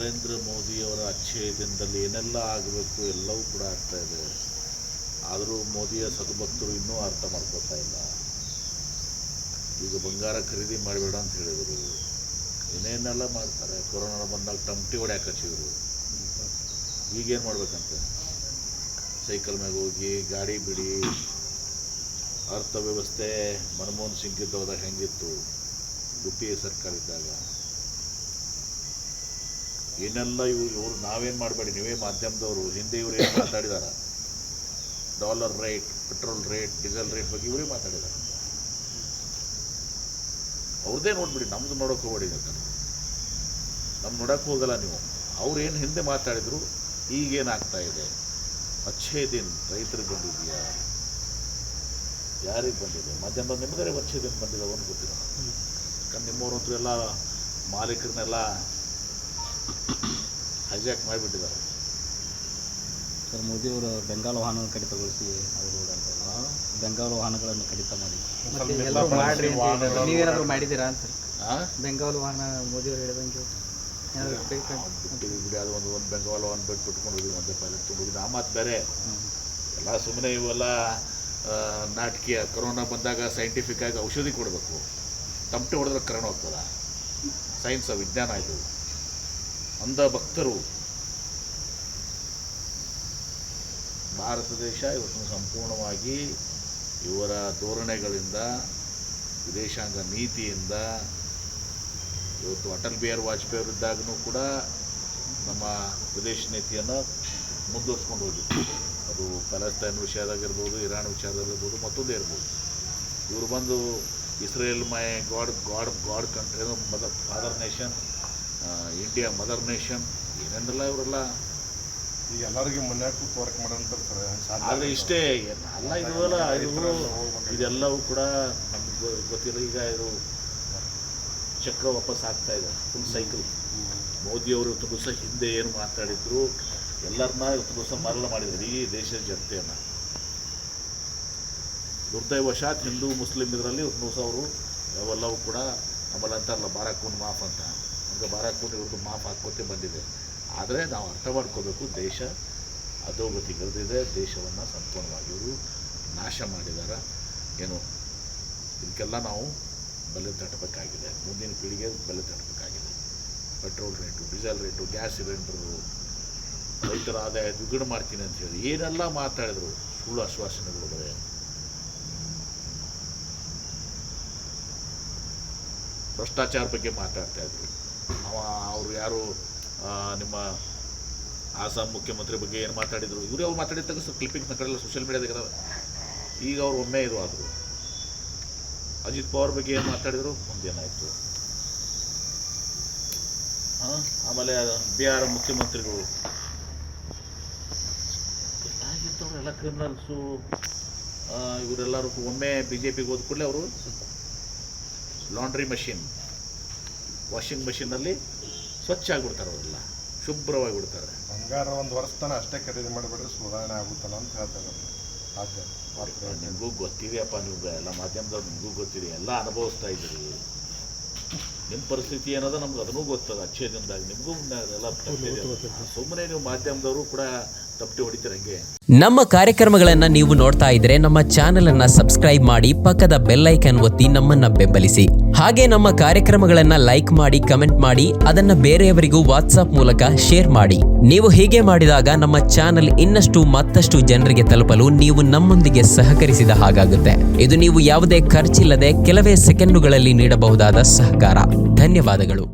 ನರೇಂದ್ರ ಮೋದಿಯವರ ಅಚ್ಚೇಯದಿಂದಲೇ ಏನೆಲ್ಲ ಆಗಬೇಕು ಎಲ್ಲವೂ ಕೂಡ ಆಗ್ತಾ ಇದೆ. ಆದರೂ ಮೋದಿಯ ಸದ್ಭಕ್ತರು ಇನ್ನೂ ಅರ್ಥ ಮಾಡ್ಕೋತಾ ಇಲ್ಲ. ಈಗ ಬಂಗಾರ ಖರೀದಿ ಮಾಡಬೇಡ ಅಂತ ಹೇಳಿದರು, ಏನೇನೆಲ್ಲ ಮಾಡ್ತಾರೆ. ಕೊರೋನಾ ಬಂದಾಗ ಟಮಟಿ ಹೊಡ್ಯಾಕೆ ಹಚ್ಚಿದ್ರು. ಈಗೇನು ಮಾಡ್ಬೇಕಂತೆ? ಸೈಕಲ್ ಮ್ಯಾಗ ಹೋಗಿ ಗಾಡಿ ಬಿಡಿ. ಅರ್ಥವ್ಯವಸ್ಥೆ ಮನಮೋಹನ್ ಸಿಂಗ್ ಇದ್ದವಾಗ ಹೆಂಗಿತ್ತು, UPA ಸರ್ಕಾರ ಇದ್ದಾಗ ಏನೆಲ್ಲ ಇವರು ನಾವೇನು ಮಾಡಬೇಡಿ, ನೀವೇ ಮಾಧ್ಯಮದವರು ಹಿಂದೆ ಇವರು ಏನು ಮಾತಾಡಿದಾರ, dollar rate, petrol rate, diesel rate ಬಗ್ಗೆ ಇವರೇ ಮಾತಾಡಿದ್ದಾರೆ. ಅವ್ರದ್ದೇ ನೋಡ್ಬಿಡಿ, ನಮ್ಮದು ನೋಡೋಕೆ ಹೋಗ್ಬೇಡಿ. ನಮ್ಮ ನೋಡೋಕ್ಕೆ ಹೋಗಲ್ಲ ನೀವು. ಅವ್ರು ಏನು ಹಿಂದೆ ಮಾತಾಡಿದ್ರು ಈಗೇನಾಗ್ತಾ ಇದೆ? ಅಚ್ಚೇ ದಿನ ರೈತರಿಗೆ ಬಂದಿದೆಯಾ? ಯಾರಿಗೆ ಬಂದಿದೆ? ಮಾಧ್ಯಮ ನಿಮ್ಮದರೆ ಅಚ್ಚೇ ದಿನ ಬಂದಿದೆ ಒಂದು ಗೊತ್ತಿಲ್ಲ. ಯಾಕಂದ್ರೆ ನಿಮ್ಮವ್ರಂತೂ ಎಲ್ಲ ಮಾಲೀಕರನ್ನೆಲ್ಲ ಹೈಜಾಕ್ ಮಾಡಿಬಿಟ್ಟಿದ್ದಾರೆ. ಸರ್, ಮೋದಿಯವರು ಬೆಂಗಾಲ್ ವಾಹನ ಕಡಿತಗೊಳಿಸಿ ಅವರು ಬೆಂಗಾಲ್ ವಾಹನಗಳನ್ನು ಕಡಿತ ಮಾಡಿ ನೀವೇನಾದರೂ ಮಾಡಿದ್ದೀರಾ ಅಂತ? ಬೆಂಗಾಲ್ ವಾಹನ ಮೋದಿಯವರು ಹೇಳಿದಂಗೆ ಬಿಡಿ, ಅದು ಒಂದು ಬೆಂಗಾಲ್ ವಾಹನ ಬಿಟ್ಕೊಂಡು ಹೋಗಿ ಒಂದೇ ಪೈಲಟ್ ಹೋಗಿದ್ದು ಆ ಮಾತು ಬೇರೆ. ಎಲ್ಲ ಸುಮ್ಮನೆ ಇವೆಲ್ಲ ನಾಟಕೀಯ. ಕೊರೋನಾ ಬಂದಾಗ ಸೈಂಟಿಫಿಕ್ ಆಗಿ ಔಷಧಿ ಕೊಡಬೇಕು. ತಮಟೆ ಹೊಡೆದ್ರೆ ಕರೋನಾ ಹೋಗ್ತದ? ಸೈನ್ಸ್ ವಿಜ್ಞಾನ ಇದು. ಅಂಧ ಭಕ್ತರು ಭಾರತ ದೇಶ ಇವತ್ತು ಸಂಪೂರ್ಣವಾಗಿ ಇವರ ಧೋರಣೆಗಳಿಂದ, ವಿದೇಶಾಂಗ ನೀತಿಯಿಂದ, ಇವತ್ತು ಅಟಲ್ ಬಿಹಾರಿ ವಾಜಪೇಯಿ ಅವರಿದ್ದಾಗೂ ಕೂಡ ನಮ್ಮ ವಿದೇಶ ನೀತಿಯನ್ನು ಮುಂದುವರ್ಸ್ಕೊಂಡು ಹೋಗಿತ್ತು. ಅದು ಪ್ಯಾಲೆಸ್ತೈನ್ ವಿಷಯದಾಗಿರ್ಬೋದು, ಇರಾನ್ ವಿಷಯದಾಗಿರ್ಬೋದು, ಮತ್ತೊಂದೇ ಇರ್ಬೋದು. ಇವರು ಬಂದು Israel my god country, father nation, India mother nation, ಏನೇನೆಲ್ಲ ಇವರೆಲ್ಲ ಈಗ ಎಲ್ಲರಿಗೂ ಮುನ್ನೆಟ್ಟು ತೋರಕ್ಕೆ ಮಾಡೋಂತಾರೆ ಸರ್. ಆದರೆ ಇಷ್ಟೇ ಅಲ್ಲ, ಇದೆಲ್ಲವೂ ಕೂಡ ನಮ್ಗೆ ಗೊತ್ತಿಲ್ಲ. ಈಗ ಇದು ಚಕ್ರ ವಾಪಸ್ ಆಗ್ತಾ ಇದೆ, ಫುಲ್ ಸೈಕಲ್. ಮೋದಿಯವರು ಇವತ್ತು ದಿವಸ ಹಿಂದೆ ಏನು ಮಾತಾಡಿದ್ರು ಎಲ್ಲರನ್ನ ಇವತ್ತು ದಿವಸ ಮರಳ ಮಾಡಿದ್ರು ಈ ದೇಶದ ಜನತೆಯನ್ನು. ದುರ್ದೈವಶಾತ್ ಹಿಂದೂ ಮುಸ್ಲಿಂ ಇದರಲ್ಲಿ ಇವತ್ತು ದಿವಸ ಅವರು ಅವೆಲ್ಲವೂ ಕೂಡ ನಮ್ಮಲ್ಲಿ ಅಂತಾರಲ್ಲ ಬಾರಾಕೂನ್ ಮಾಫ್ ಅಂತ, ಹಂಗೆ ಬಾರಾಕೂನ್ ಇವ್ರದ್ದು ಮಾಫ್ ಹಾಕ್ಕೋತೆ ಬಂದಿದೆ. ಆದರೆ ನಾವು ಅರ್ಥ ಮಾಡ್ಕೋಬೇಕು, ದೇಶ ಅಧೋಗತಿಗಿಳಿದಿದೆ. ದೇಶವನ್ನು ಸಂಪೂರ್ಣವಾಗಿ ಇವರು ನಾಶ ಮಾಡಿದ್ದಾರೆ. ಏನು ಇದಕ್ಕೆಲ್ಲ ನಾವು ಬೆಲೆ ತಟ್ಟಬೇಕಾಗಿದೆ. ಮುಂದಿನ ಪೀಳಿಗೆ ಬೆಲೆ ತಟ್ಟಬೇಕಾಗಿದೆ. Petrol rate, diesel rate, gas cylinder, ರೈತರ ಆದಾಯ ದ್ವಿಗುಣ ಮಾಡ್ತೀನಿ ಅಂತ ಹೇಳಿ ಏನೆಲ್ಲ ಮಾತಾಡಿದ್ರು. ಸುಳ್ಳು ಆಶ್ವಾಸನೆಗಳು ಬರೇ. ಭ್ರಷ್ಟಾಚಾರ ಬಗ್ಗೆ ಮಾತಾಡ್ತಾಯಿದ್ರು. ಅವರು ಯಾರು ನಿಮ್ಮ ಆಸಾಂ ಮುಖ್ಯಮಂತ್ರಿ ಬಗ್ಗೆ ಏನು ಮಾತಾಡಿದರು, ಇವರೇ ಅವ್ರು ಮಾತಾಡಿದ ತಕ್ಕ ಕ್ಲಿಪ್ಪಿಂಗ್ಸ್ ಕಡೆಲ್ಲ ಸೋಷಿಯಲ್ ಮೀಡಿಯಾದಾಗ. ಈಗ ಅವ್ರು ಒಮ್ಮೆ ಇದು ಆದರು. ಅಜಿತ್ ಪವಾರ್ ಬಗ್ಗೆ ಏನು ಮಾತಾಡಿದರು, ಮುಂದೇನಾಯಿತು. ಆಮೇಲೆ ಬಿಹಾರ ಮುಖ್ಯಮಂತ್ರಿಗಳು ಎಲ್ಲ ಕ್ರಿಮಿನಲ್ಸು. ಇವರೆಲ್ಲರೂ ಒಮ್ಮೆ BJPಗೆ ಹೋದ ಕೂಡಲೇ ಅವರು ಲಾಂಡ್ರಿ ಮಷಿನ್, ವಾಷಿಂಗ್ ಮಷಿನ್ನಲ್ಲಿ ಸ್ವಚ್ಛ ಆಗಿಬಿಡ್ತಾರೆ. ಅವರೆಲ್ಲ ಶುಭ್ರವಾಗಿ ಬಿಡ್ತಾರೆ. ಬಂಗಾರ ಒಂದು ವರ್ಷ ತನಕ ಅಷ್ಟೇ ಖರೀದಿ ಮಾಡಿಬಿಟ್ರೆ ಸುಧಾರಣೆ ಆಗುತ್ತಲ್ಲ ಅಂತ ಹೇಳ್ತಾರೆ. ನಿಮಗೂ ಗೊತ್ತಿದೆಯಪ್ಪ, ನೀವು ಎಲ್ಲ ಮಾಧ್ಯಮದವ್ರು ನಿಮಗೂ ಗೊತ್ತಿದೆ, ಎಲ್ಲ ಅನುಭವಿಸ್ತಾ ಇದ್ದೀರಿ. ನಿಮ್ಮ ಪರಿಸ್ಥಿತಿ ಏನದ ನಮ್ಗೆ ಅದನ್ನೂ ಗೊತ್ತದ. ಅಚ್ಚೇ ದಿನದಾಗ ನಿಮಗೂ ಎಲ್ಲ ಸುಮ್ಮನೆ ನೀವು ಮಾಧ್ಯಮದವರು ಕೂಡ ತಪ್ಪಿ ಹೊಡಿತೀರ ಹಂಗೆ. ನಮ್ಮ ಕಾರ್ಯಕ್ರಮಗಳನ್ನು ನೀವು ನೋಡ್ತಾ ಇದ್ರೆ ನಮ್ಮ ಚಾನೆಲ್ ಅನ್ನ ಸಬ್ಸ್ಕ್ರೈಬ್ ಮಾಡಿ, ಪಕ್ಕದ ಬೆಲ್ ಐಕಾನ್ ಒತ್ತಿ ನಮ್ಮನ್ನ ಬೆಂಬಲಿಸಿ. ಹಾಗೆ ನಮ್ಮ ಕಾರ್ಯಕ್ರಮಗಳನ್ನ ಲೈಕ್ ಮಾಡಿ, ಕಮೆಂಟ್ ಮಾಡಿ, ಅದನ್ನ ಬೇರೆಯವರಿಗೂ ವಾಟ್ಸ್ಆಪ್ ಮೂಲಕ ಶೇರ್ ಮಾಡಿ. ನೀವು ಹೀಗೆ ಮಾಡಿದಾಗ ನಮ್ಮ ಚಾನೆಲ್ ಮತ್ತಷ್ಟು ಜನರಿಗೆ ತಲುಪಲು ನೀವು ನಮ್ಮೊಂದಿಗೆ ಸಹಕರಿಸಿದ ಹಾಗಾಗುತ್ತೆ. ಇದು ನೀವು ಯಾವುದೇ ಖರ್ಚಿಲ್ಲದೆ ಕೆಲವೇ ಸೆಕೆಂಡುಗಳಲ್ಲಿ ನೀಡಬಹುದಾದ ಸಹಕಾರ. ಧನ್ಯವಾದಗಳು.